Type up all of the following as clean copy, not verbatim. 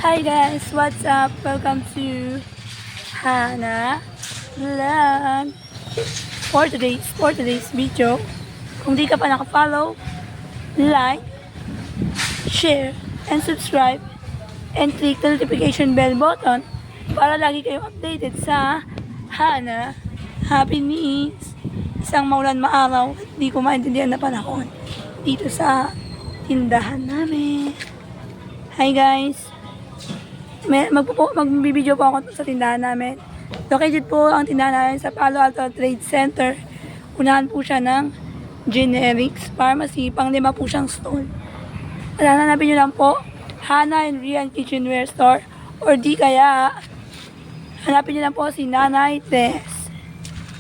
Hi guys, what's up? Welcome to Hana Vlog. For today's video, kung di ka pa naka-follow, like, share, and subscribe, and click the notification bell button para lagi kayong updated sa Hana Happenings. Isang maulan maaraw, di ko maintindihan na panahon dito sa tindahan namin. Hi guys, magbibideo po ako sa tindahan namin. Located po ang tindahan namin sa Palo Alto Trade Center. Unahan po siya ng Generics Pharmacy. Pang-5 po siyang stall. Hanapin nyo lang po Hana and Rian Kitchenware Store, or di kaya hanapin nyo lang po si Nanay Tess.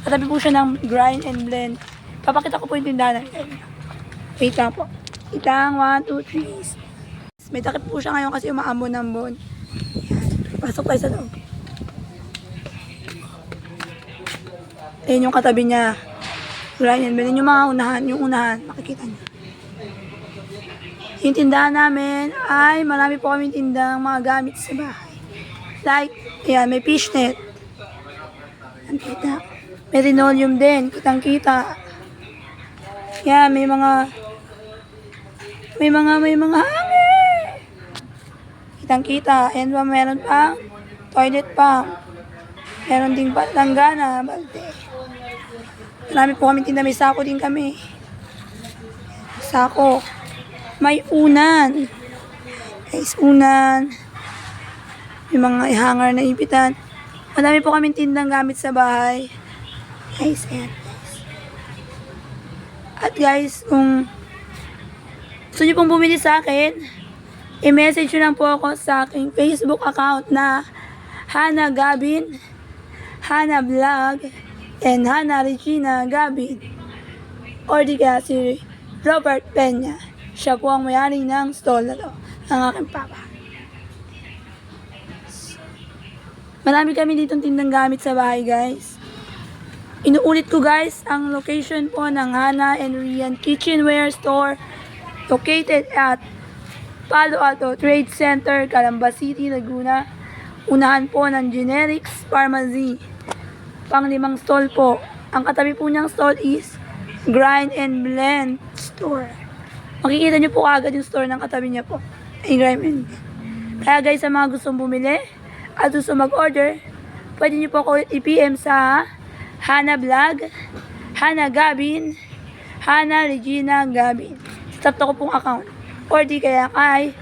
Katabi po siya ng Grind and Blend. Papakita ko po yung tindahan namin. Wait lang po. Itang 1, 2, 3. May takip po siya ngayon kasi umaambon-ambon. Pasok tayo sa loob. Ayan yung katabi niya. Ryan, bilhin yung mga unahan. Yung unahan, makikita niyo. Yung tindahan namin ay marami po kami tindang mga gamit sa bahay. Like, ayan, may fishnet. Ang kita. May linoleum din. Kitang-kita. Yan, may mga hangin. Kitang-kita. Ayan ba, meron pa toilet pa. Meron ding langgana, balde. Marami po kami tinda. May sako din kami. Sako. May unan. Guys, unan. May mga hanger na ipitan. Marami po kami tindang gamit sa bahay. Guys, ayan. At guys, kung gusto nyo pong bumili sa akin, i-message nyo lang po ako sa aking Facebook account na Hana Gabin, Hana Vlog, and Hana Regina Gabin. Or di kaya si Robert Peña. Siya po ang may-ari ng stall na to, ang aking papa. Marami kami ditong tindang gamit sa bahay, guys. Inuulit ko, guys, ang location po ng Hana and Rian Kitchenware Store, located at Palo Alto Trade Center, Calamba City, Laguna. Unahan po ng Generics Pharmacy. Pang-5 stall po. Ang katabi po niyang stall is Grind and Blend Store. Makikita niyo po agad yung store ng katabi niya po. Ay, Grind and Blend. Kaya guys, sa mga gustong bumili at gusto mag-order, pwede niyo po ako i-PM sa Hana Vlog, Hana Gabin, Hana Regina Gabin. Stop ko pong account. Or di kaya kay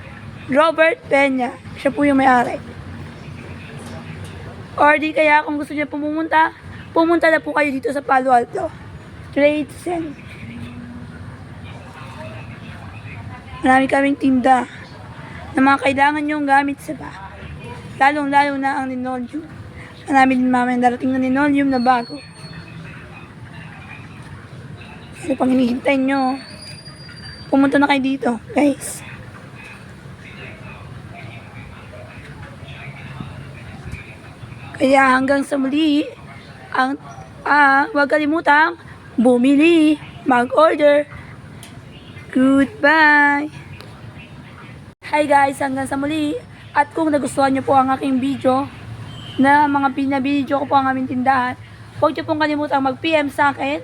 Robert Peña. Siya po yung may-ari. Or di kaya kung gusto niyo pumunta na po kayo dito sa Palo Alto Trade Center. Marami kaming tinda na mga kailangan yung gamit sa bahay. Lalong-lalo na ang linoleum. Marami din mamaya darating na linoleum na bago. Ano pang hinihintay nyo? Pumunta na kayo dito, guys. Kaya hanggang sa muli, huwag kalimutang bumili, mag-order. Goodbye! Hi guys, hanggang sa muli. At kung nagustuhan nyo po ang aking video, na mga pinabidyo ko po ang aming tindahan, huwag nyo pong kalimutang mag-PM sa akin,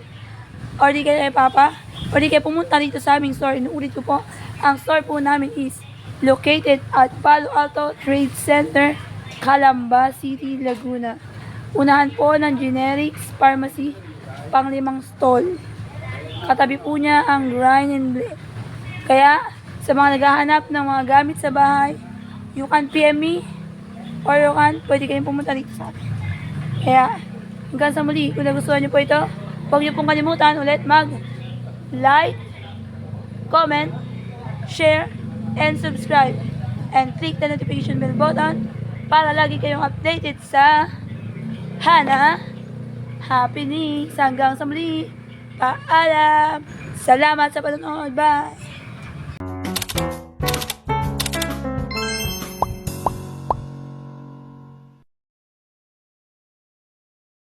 or di kayo kay Papa, or di kayo pumunta dito sa aming store. Inuulit ko po, ang store po namin is located at Palo Alto Trade Center, Calamba City, Laguna. Unahan po ng Generics Pharmacy, pang-5 stall. Katabi po niya ang Grind and Blend. Kaya, sa mga naghahanap ng mga gamit sa bahay, you can PM me, or you can, pwede kayong pumunta dito sa akin. Kaya, hanggang sa muli, kung nagustuhan niyo po ito, huwag niyo pong kalimutan ulit mag-like, comment, share, and subscribe. And click the notification bell button para lagi kayong updated sa Hana Happenings. Hanggang sa muli, paalam. Salamat sa panonood. Bye!